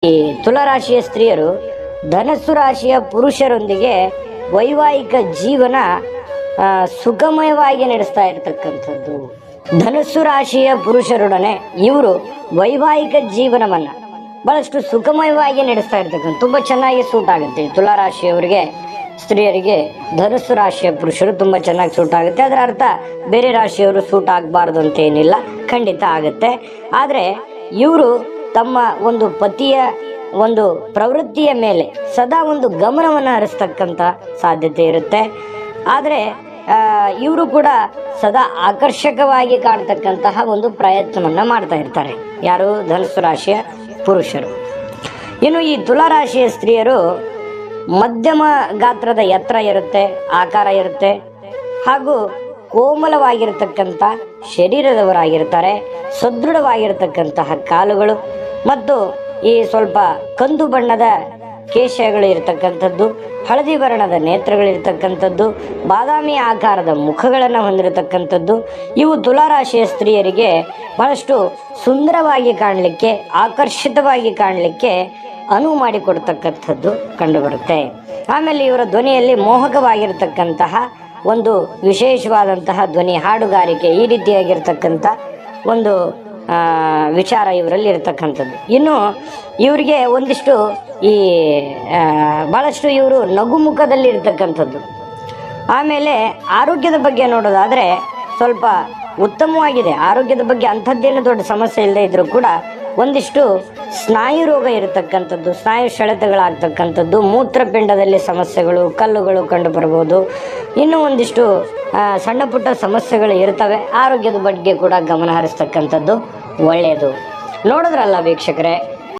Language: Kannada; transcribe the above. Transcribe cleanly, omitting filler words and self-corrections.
ಈ ತುಲಾರಾಶಿಯ ಸ್ತ್ರೀಯರು ಧನಸ್ಸು ರಾಶಿಯ ಪುರುಷರೊಂದಿಗೆ ವೈವಾಹಿಕ ಜೀವನ ಸುಗಮಯವಾಗಿ ನಡೆಸ್ತಾ ಇರತಕ್ಕಂಥದ್ದು. ಧನಸ್ಸು ರಾಶಿಯ ಪುರುಷರೊಡನೆ ಇವರು ವೈವಾಹಿಕ ಜೀವನವನ್ನು ಬಹಳಷ್ಟು ಸುಖಮಯವಾಗಿ ನಡೆಸ್ತಾ ಇರ್ತಕ್ಕಂಥ ತುಂಬ ಚೆನ್ನಾಗಿ ಸೂಟ್ ಆಗುತ್ತೆ. ತುಲಾರಾಶಿಯವರಿಗೆ ಸ್ತ್ರೀಯರಿಗೆ ಧನಸ್ಸು ರಾಶಿಯ ಪುರುಷರು ತುಂಬ ಚೆನ್ನಾಗಿ ಸೂಟ್ ಆಗುತ್ತೆ. ಅದರ ಅರ್ಥ ಬೇರೆ ರಾಶಿಯವರು ಸೂಟ್ ಆಗಬಾರ್ದು ಅಂತ ಏನಿಲ್ಲ, ಖಂಡಿತ ಆಗುತ್ತೆ. ಆದರೆ ಇವರು ತಮ್ಮ ಒಂದು ಪತಿಯ ಒಂದು ಪ್ರವೃತ್ತಿಯ ಮೇಲೆ ಸದಾ ಒಂದು ಗಮನವನ್ನು ಹರಿಸ್ತಕ್ಕಂಥ ಸಾಧ್ಯತೆ ಇರುತ್ತೆ. ಆದರೆ ಇವರು ಕೂಡ ಸದಾ ಆಕರ್ಷಕವಾಗಿ ಕಾಣ್ತಕ್ಕಂತಹ ಒಂದು ಪ್ರಯತ್ನವನ್ನು ಮಾಡ್ತಾ ಇರ್ತಾರೆ. ಯಾರು? ಧನಸ್ಸು ರಾಶಿಯ ಪುರುಷರು. ಇನ್ನು ಈ ತುಲಾರಾಶಿಯ ಸ್ತ್ರೀಯರು ಮಧ್ಯಮ ಗಾತ್ರದ ಎತ್ತರ ಇರುತ್ತೆ, ಆಕಾರ ಇರುತ್ತೆ, ಹಾಗೂ ಕೋಮಲವಾಗಿರತಕ್ಕಂಥ ಶರೀರದವರಾಗಿರ್ತಾರೆ. ಸದೃಢವಾಗಿರತಕ್ಕಂತಹ ಕಾಲುಗಳು ಮತ್ತು ಈ ಸ್ವಲ್ಪ ಕಂದು ಬಣ್ಣದ ಕೇಶಗಳು ಇರತಕ್ಕಂಥದ್ದು, ಹಳದಿ ವರ್ಣದ ನೇತ್ರಗಳಿರ್ತಕ್ಕಂಥದ್ದು, ಬಾದಾಮಿ ಆಕಾರದ ಮುಖಗಳನ್ನು ಹೊಂದಿರತಕ್ಕಂಥದ್ದು. ಇವು ತುಲಾರಾಶಿಯ ಸ್ತ್ರೀಯರಿಗೆ ಬಹಳಷ್ಟು ಸುಂದರವಾಗಿ ಕಾಣಲಿಕ್ಕೆ, ಆಕರ್ಷಿತವಾಗಿ ಕಾಣಲಿಕ್ಕೆ ಅನುವು ಮಾಡಿಕೊಡ್ತಕ್ಕಂಥದ್ದು ಕಂಡುಬರುತ್ತೆ. ಆಮೇಲೆ ಇವರ ಧ್ವನಿಯಲ್ಲಿ ಮೋಹಕವಾಗಿರ್ತಕ್ಕಂತಹ ಒಂದು ವಿಶೇಷವಾದಂತಹ ಧ್ವನಿ, ಹಾಡುಗಾರಿಕೆ, ಈ ರೀತಿಯಾಗಿರ್ತಕ್ಕಂಥ ಒಂದು ವಿಚಾರ ಇವರಲ್ಲಿ ಇರತಕ್ಕಂಥದ್ದು. ಇನ್ನು ಇವರಿಗೆ ಒಂದಿಷ್ಟು ಈ ಭಾಳಷ್ಟು ಇವರು ನಗುಮುಖದಲ್ಲಿ ಇರ್ತಕ್ಕಂಥದ್ದು. ಆಮೇಲೆ ಆರೋಗ್ಯದ ಬಗ್ಗೆ ನೋಡೋದಾದರೆ ಸ್ವಲ್ಪ ಉತ್ತಮವಾಗಿದೆ. ಆರೋಗ್ಯದ ಬಗ್ಗೆ ಅಂಥದ್ದೇನು ದೊಡ್ಡ ಸಮಸ್ಯೆ ಇಲ್ಲದೆ ಇದ್ದರೂ ಕೂಡ ಒಂದಿಷ್ಟು ಸ್ನಾಯು ರೋಗ ಇರತಕ್ಕಂಥದ್ದು, ಸ್ನಾಯು ಸೆಳೆತಗಳಾಗ್ತಕ್ಕಂಥದ್ದು, ಮೂತ್ರಪಿಂಡದಲ್ಲಿ ಸಮಸ್ಯೆಗಳು, ಕಲ್ಲುಗಳು ಕಂಡು ಬರ್ಬೋದು. ಇನ್ನೂ ಒಂದಿಷ್ಟು ಸಣ್ಣ ಪುಟ್ಟ ಸಮಸ್ಯೆಗಳು ಇರ್ತವೆ. ಆರೋಗ್ಯದ ಬಗ್ಗೆ ಕೂಡ ಗಮನ ಹರಿಸ್ತಕ್ಕಂಥದ್ದು ಒಳ್ಳೆಯದು. ನೋಡಿದ್ರಲ್ಲ ವೀಕ್ಷಕರೇ,